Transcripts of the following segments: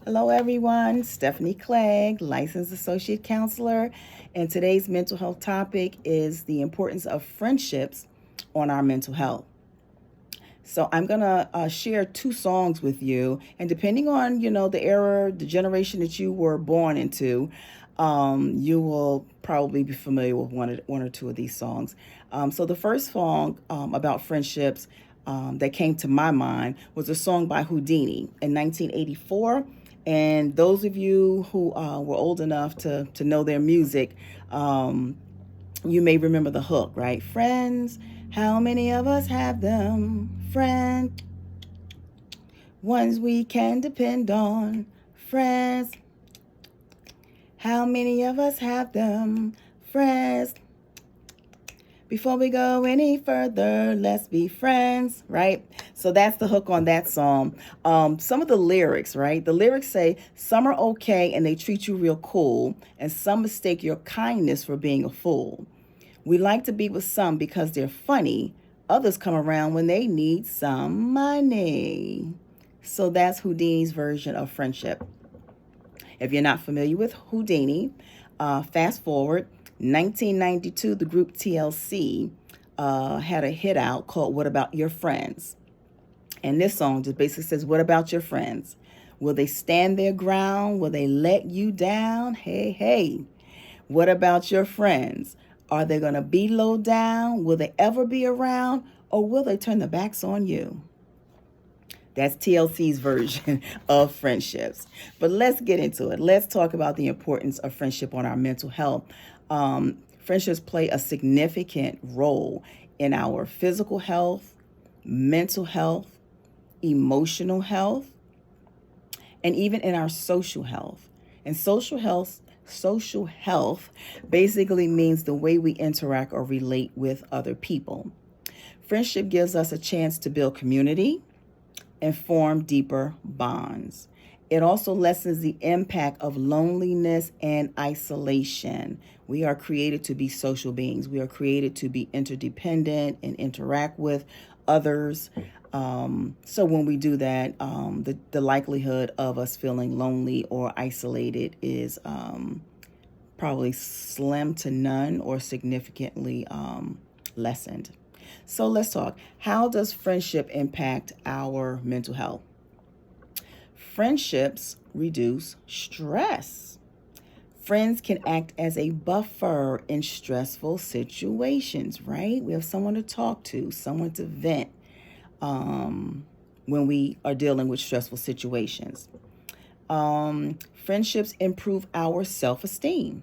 Hello, everyone. Stephanie Clegg, licensed associate counselor, and today's mental health topic is the importance of friendships on our mental health. So I'm gonna share two songs with you, and depending on the era, the generation that you were born into, you will probably be familiar with one or two of these songs. So the first song about friendships that came to my mind was a song by Houdini in 1984. And those of you who were old enough to know their music, you may remember the hook, right? Friends, how many of us have them? Friends, ones we can depend on. Friends, how many of us have them? Friends, before we go any further, let's be friends, right? So that's the hook on that song. Some of the lyrics, right? The lyrics say, some are okay and they treat you real cool, and some mistake your kindness for being a fool. We like to be with some because they're funny. Others come around when they need some money. So that's Houdini's version of friendship. If you're not familiar with Houdini, fast forward 1992, the group TLC had a hit out called What About Your Friends? And this song just basically says, what about your friends? Will they stand their ground? Will they let you down? Hey, hey. What about your friends? Are they going to be low down? Will they ever be around? Or will they turn their backs on you? That's TLC's version of friendships. But let's get into it. Let's talk about the importance of friendship on our mental health. Friendships play a significant role in our physical health, mental health, emotional health, and even in our social health. And social health basically means the way we interact or relate with other people. Friendship gives us a chance to build community and form deeper bonds. It also lessens the impact of loneliness and isolation. We are created to be social beings. We are created to be interdependent and interact with others. So when we do that, the likelihood of us feeling lonely or isolated is probably slim to none or significantly lessened. So let's talk. How does friendship impact our mental health? Friendships reduce stress. Friends can act as a buffer in stressful situations, right? We have someone to talk to, someone to vent when we are dealing with stressful situations. Friendships improve our self-esteem.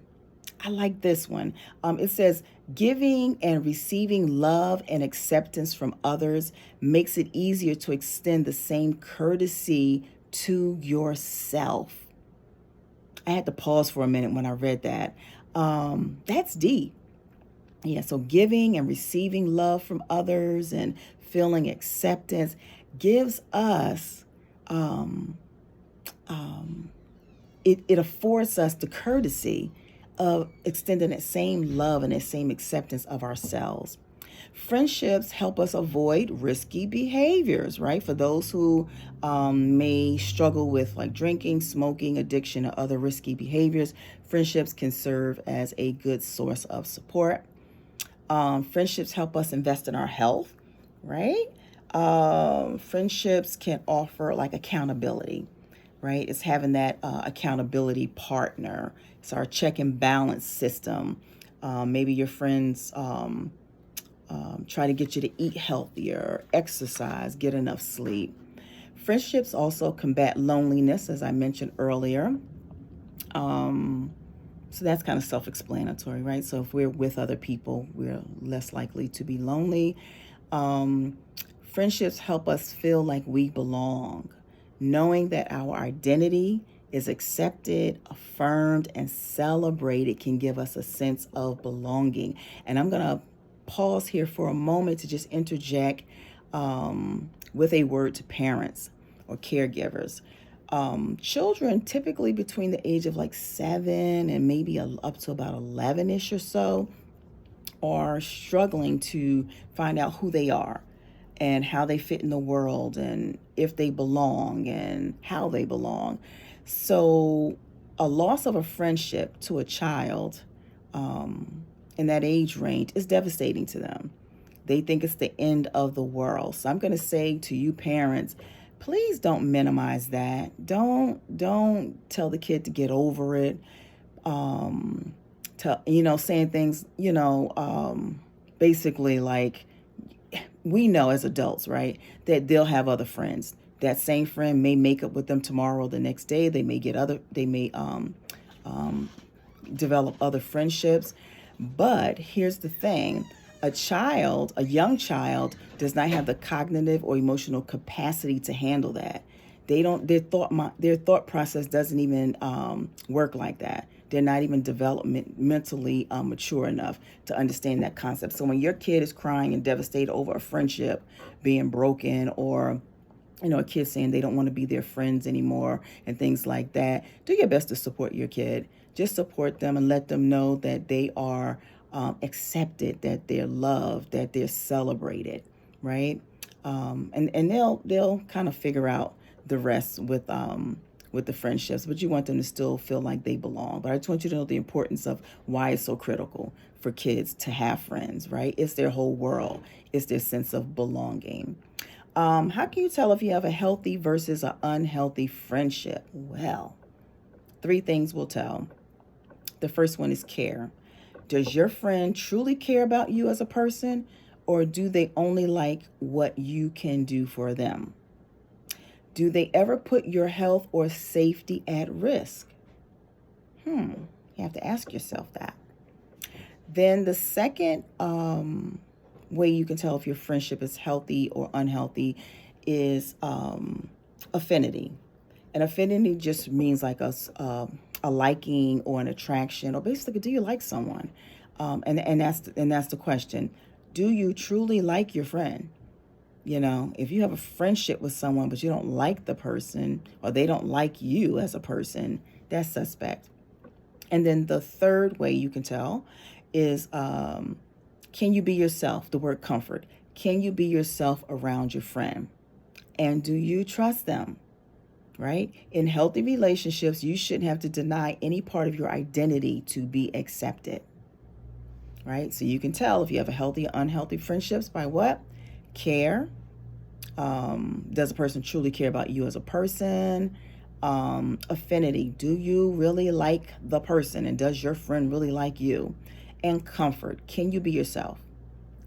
I like this one. It says, giving and receiving love and acceptance from others makes it easier to extend the same courtesy to yourself. I had to pause for a minute when I read that. That's deep. Yeah, so giving and receiving love from others and feeling acceptance gives us, it affords us the courtesy of extending that same love and that same acceptance of ourselves. Friendships help us avoid risky behaviors, right? For those who may struggle with like drinking, smoking, addiction, or other risky behaviors, friendships can serve as a good source of support. Friendships help us invest in our health, right? Friendships can offer like accountability, right? It's having that accountability partner. It's our check and balance system. Maybe your friends try to get you to eat healthier, exercise, get enough sleep. Friendships also combat loneliness, as I mentioned earlier. So that's kind of self-explanatory, right? So if we're with other people, we're less likely to be lonely. Friendships help us feel like we belong, knowing that our identity is accepted, affirmed, and celebrated can give us a sense of belonging. And I'm going to pause here for a moment to just interject with a word to parents or caregivers. Children typically between the age of like 7 and maybe up to about 11-ish or so are struggling to find out who they are and how they fit in the world and if they belong and how they belong. So a loss of a friendship to a child in that age range is devastating to them. They think it's the end of the world. So I'm going to say to you parents, please don't minimize that. Don't tell the kid to get over it. Saying things, basically like, we know as adults, right, that they'll have other friends. That same friend may make up with them tomorrow or the next day. They may develop other friendships. But here's the thing. A young child does not have the cognitive or emotional capacity to handle that. Their thought process doesn't even work like that. They're not even mentally mature enough to understand that concept. So when your kid is crying and devastated over a friendship being broken, or a kid saying they don't want to be their friends anymore and things like that, do your best to support your kid. Just support them and let them know that they are accepted, that they're loved, that they're celebrated, right? And they'll kind of figure out the rest with the friendships, but you want them to still feel like they belong. But I just want you to know the importance of why it's so critical for kids to have friends, right? It's their whole world. It's their sense of belonging. How can you tell if you have a healthy versus an unhealthy friendship? Well, 3 things will tell. The first one is care. Does your friend truly care about you as a person, or do they only like what you can do for them? Do they ever put your health or safety at risk? You have to ask yourself that. Then the second way you can tell if your friendship is healthy or unhealthy is affinity. And affinity just means like a liking or an attraction, or basically, do you like someone? And that's the question. Do you truly like your friend? If you have a friendship with someone, but you don't like the person, or they don't like you as a person, that's suspect. And then the third way you can tell is, can you be yourself? The word comfort. Can you be yourself around your friend? And do you trust them? Right? In healthy relationships, you shouldn't have to deny any part of your identity to be accepted. Right? So you can tell if you have a healthy or unhealthy friendships by what? Care. Does a person truly care about you as a person? Affinity. Do you really like the person, and does your friend really like you? And comfort. Can you be yourself?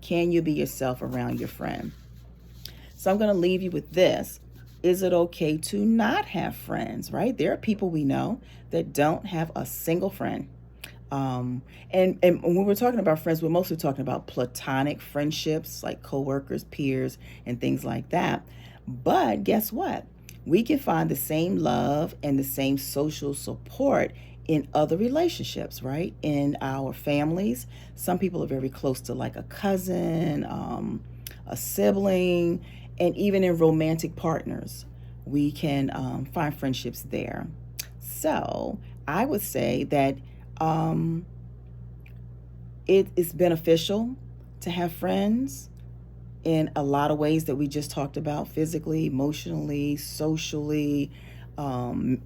Can you be yourself around your friend? So I'm going to leave you with this. Is it okay to not have friends, right? There are people we know that don't have a single friend. And when we're talking about friends, we're mostly talking about platonic friendships, like coworkers, peers, and things like that. But guess what? We can find the same love and the same social support in other relationships, right? In our families. Some people are very close to like a cousin, a sibling, and even in romantic partners, we can find friendships there. So I would say that it is beneficial to have friends in a lot of ways that we just talked about: physically, emotionally, socially, and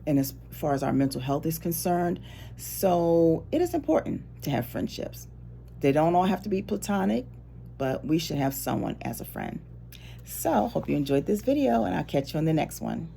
as far as our mental health is concerned. So it is important to have friendships. They don't all have to be platonic, but we should have someone as a friend. So hope you enjoyed this video, and I'll catch you on the next one.